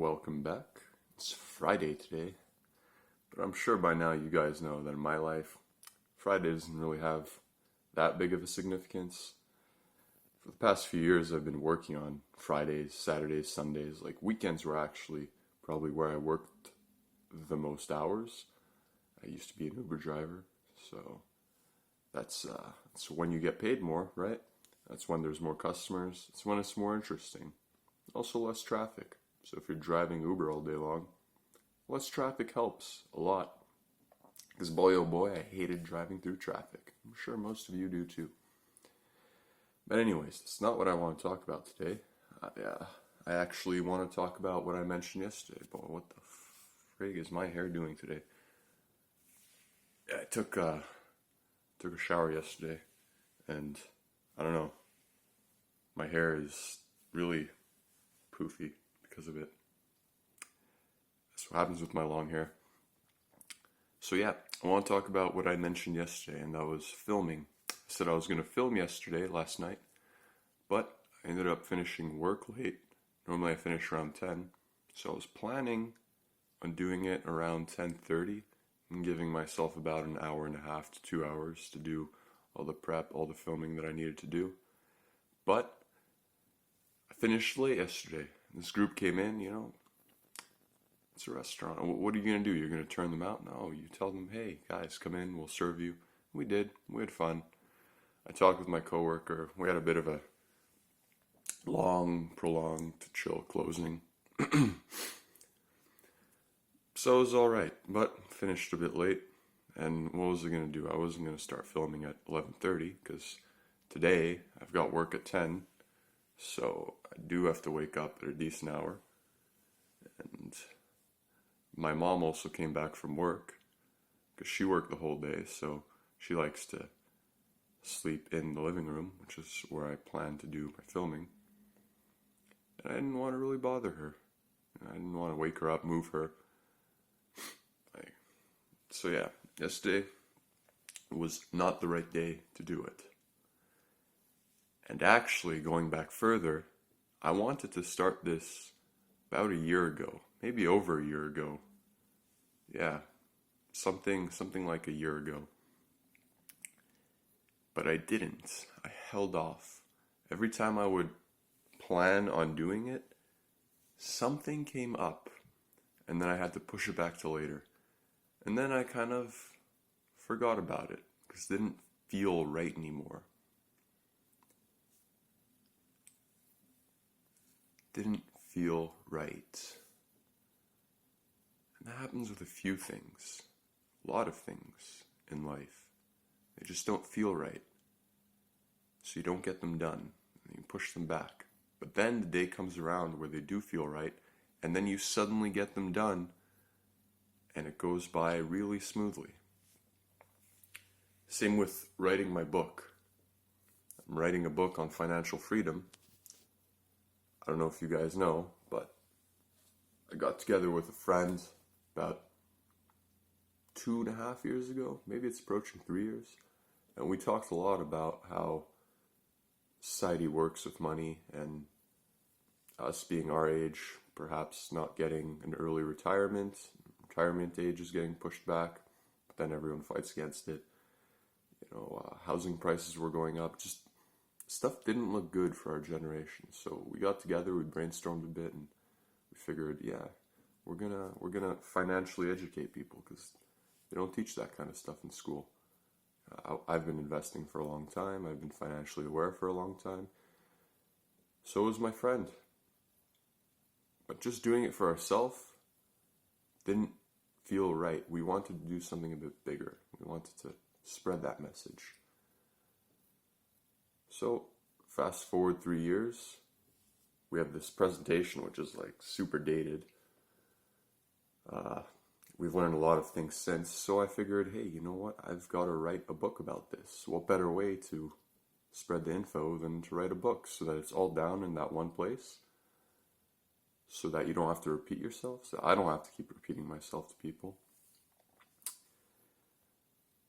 welcome back. It's Friday today, but I'm sure by now you guys know that in my life, Friday doesn't really have that big of a significance. For the past few years, I've been working on Fridays, Saturdays, Sundays. Like weekends were actually probably where I worked the most hours. I used to be an Uber driver, so that's when you get paid more, right? That's when there's more customers. It's when it's more interesting. Also less traffic. So if you're driving Uber all day long, less traffic helps a lot. Because boy oh boy, I hated driving through traffic. I'm sure most of you do too. But anyways, that's not what I want to talk about today. I actually want to talk about what I mentioned yesterday. But what the frig is my hair doing today? Yeah, I took a shower yesterday, and I don't know. My hair is really poofy because of it. That's what happens with my long hair. So yeah, I want to talk about what I mentioned yesterday, and that was filming. I said I was going to film yesterday, last night, but I ended up finishing work late. Normally I finish around 10, so I was planning on doing it around 10:30 and giving myself about an hour and a half to 2 hours to do all the prep, all the filming that I needed to do. But I finished late yesterday. This group came in, it's a restaurant. What are you going to do? You're going to turn them out? No, you tell them, hey, guys, come in, we'll serve you. We did. We had fun. I talked with my coworker. We had a bit of a long, prolonged, chill closing. So it was all right, but finished a bit late. And what was I going to do? I wasn't going to start filming at 11:30 because today I've got work at 10. So I do have to wake up at a decent hour. And my mom also came back from work because she worked the whole day. So she likes to sleep in the living room, which is where I plan to do my filming. And I didn't want to really bother her. I didn't want to wake her up, move her. So yeah, yesterday was not the right day to do it. And actually, going back further, I wanted to start this about a year ago, maybe over a year ago. Yeah, something like a year ago. But I didn't. I held off. Every time I would plan on doing it, something came up, and then I had to push it back to later. And then I kind of forgot about it because it didn't feel right anymore. Didn't feel right. And that happens with a few things, a lot of things in life. They just don't feel right. So you don't get them done, and you push them back. But then the day comes around where they do feel right, and then you suddenly get them done, and it goes by really smoothly. Same with writing my book. I'm writing a book on financial freedom. I don't know if you guys know, but I got together with a friend about 2.5 years ago. Maybe it's approaching 3 years. And we talked a lot about how society works with money and us being our age, perhaps not getting an early retirement. Retirement age is getting pushed back, but then everyone fights against it. Housing prices were going up. Just stuff didn't look good for our generation. So we got together, we brainstormed a bit, and we figured, yeah, we're gonna financially educate people because they don't teach that kind of stuff in school. I've been investing for a long time. I've been financially aware for a long time. So was my friend. But just doing it for ourselves didn't feel right. We wanted to do something a bit bigger. We wanted to spread that message. So fast forward 3 years, we have this presentation which is like super dated. We've learned a lot of things since, so I figured, hey, you know what? I've got to write a book about this. What better way to spread the info than to write a book so that it's all down in that one place, so that you don't have to repeat yourself, so I don't have to keep repeating myself to people.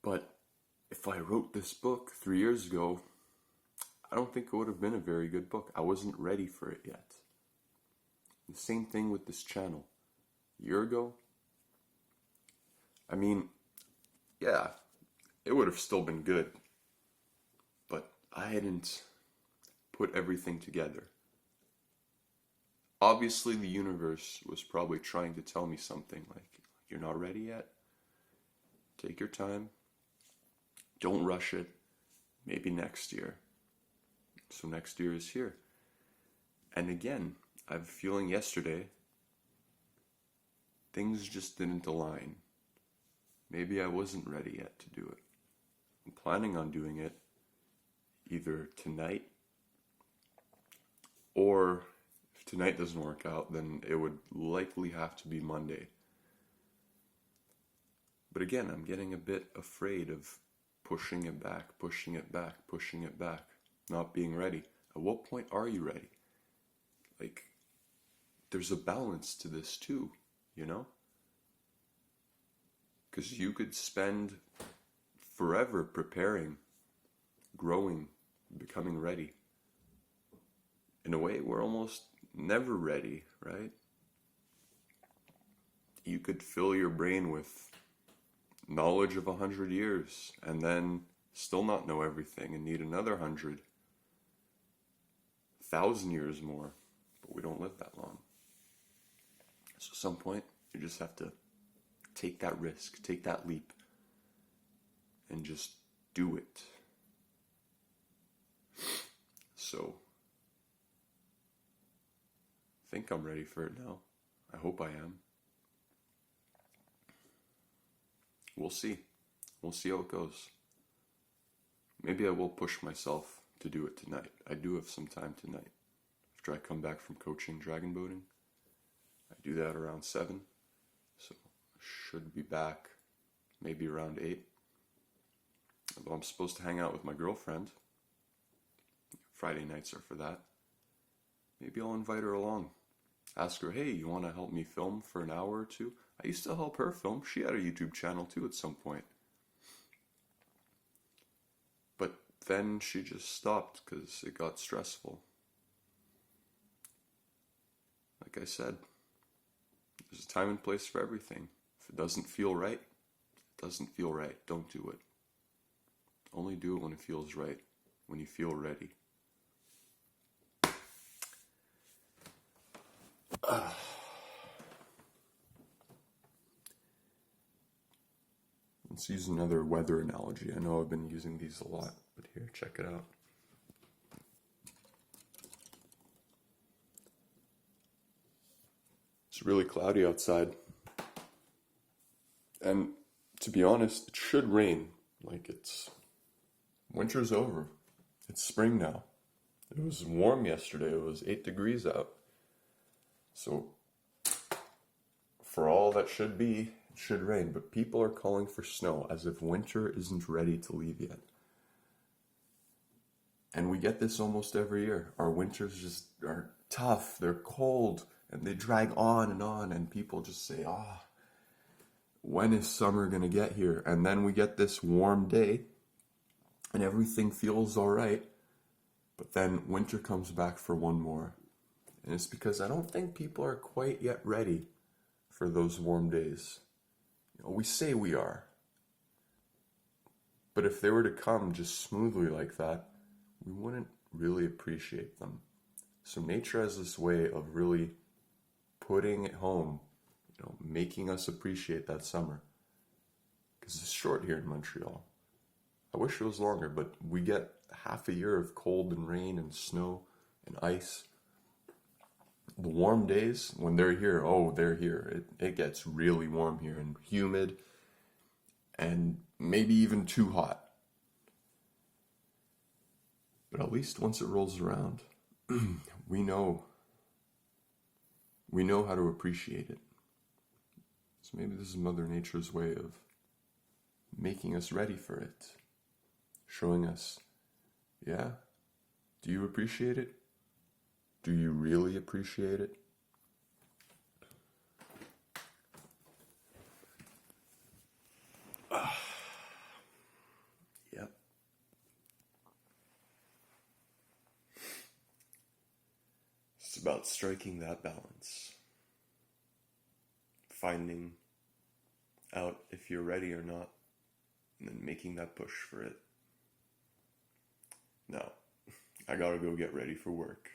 But if I wrote this book 3 years ago, I don't think it would have been a very good book. I wasn't ready for it yet. The same thing with this channel. A year ago, I mean, yeah, it would have still been good, but I hadn't put everything together. Obviously, the universe was probably trying to tell me something like, you're not ready yet. Take your time. Don't rush it. Maybe next year. So next year is here. And again, I have a feeling yesterday, things just didn't align. Maybe I wasn't ready yet to do it. I'm planning on doing it either tonight, or if tonight doesn't work out, then it would likely have to be Monday. But again, I'm getting a bit afraid of pushing it back, not being ready. At what point are you ready? Like, there's a balance to this too, you know? Because you could spend forever preparing, growing, becoming ready. In a way, we're almost never ready, right? You could fill your brain with knowledge of 100 years and then still not know everything and need another 100, 1,000 years more, but we don't live that long. So at some point, you just have to take that risk, take that leap, and just do it. So, I think I'm ready for it now. I hope I am. We'll see. We'll see how it goes. Maybe I will push myself to do it tonight. I do have some time tonight. After I come back from coaching dragon boating, I do that around 7. So I should be back maybe around 8. Although I'm supposed to hang out with my girlfriend. Friday nights are for that. Maybe I'll invite her along. Ask her, hey, you want to help me film for an hour or 2? I used to help her film. She had a YouTube channel too at some point. But then she just stopped because it got stressful. Like I said, there's a time and place for everything. If it doesn't feel right, it doesn't feel right. Don't do it. Only do it when it feels right, when you feel ready. Let's use another weather analogy. I know I've been using these a lot, but here, check it out. It's really cloudy outside. And to be honest, it should rain. Like, winter's over. It's spring now. It was warm yesterday. It was 8 degrees out. So, for all that should be, it should rain. But people are calling for snow as if winter isn't ready to leave yet. And we get this almost every year. Our winters just are tough. They're cold. And they drag on. And people just say, when is summer going to get here? And then we get this warm day. And everything feels all right. But then winter comes back for one more. And it's because I don't think people are quite yet ready for those warm days. We say we are. But if they were to come just smoothly like that, we wouldn't really appreciate them. So nature has this way of really putting it home, making us appreciate that summer. Because it's short here in Montreal. I wish it was longer, but we get half a year of cold and rain and snow and ice. The warm days, when they're here, they're here. It gets really warm here and humid and maybe even too hot. But at least once it rolls around, we know how to appreciate it. So maybe this is Mother Nature's way of making us ready for it. Showing us, yeah, do you appreciate it? Do you really appreciate it? Yep. It's about striking that balance, finding out if you're ready or not, and then making that push for it. Now, I gotta go get ready for work.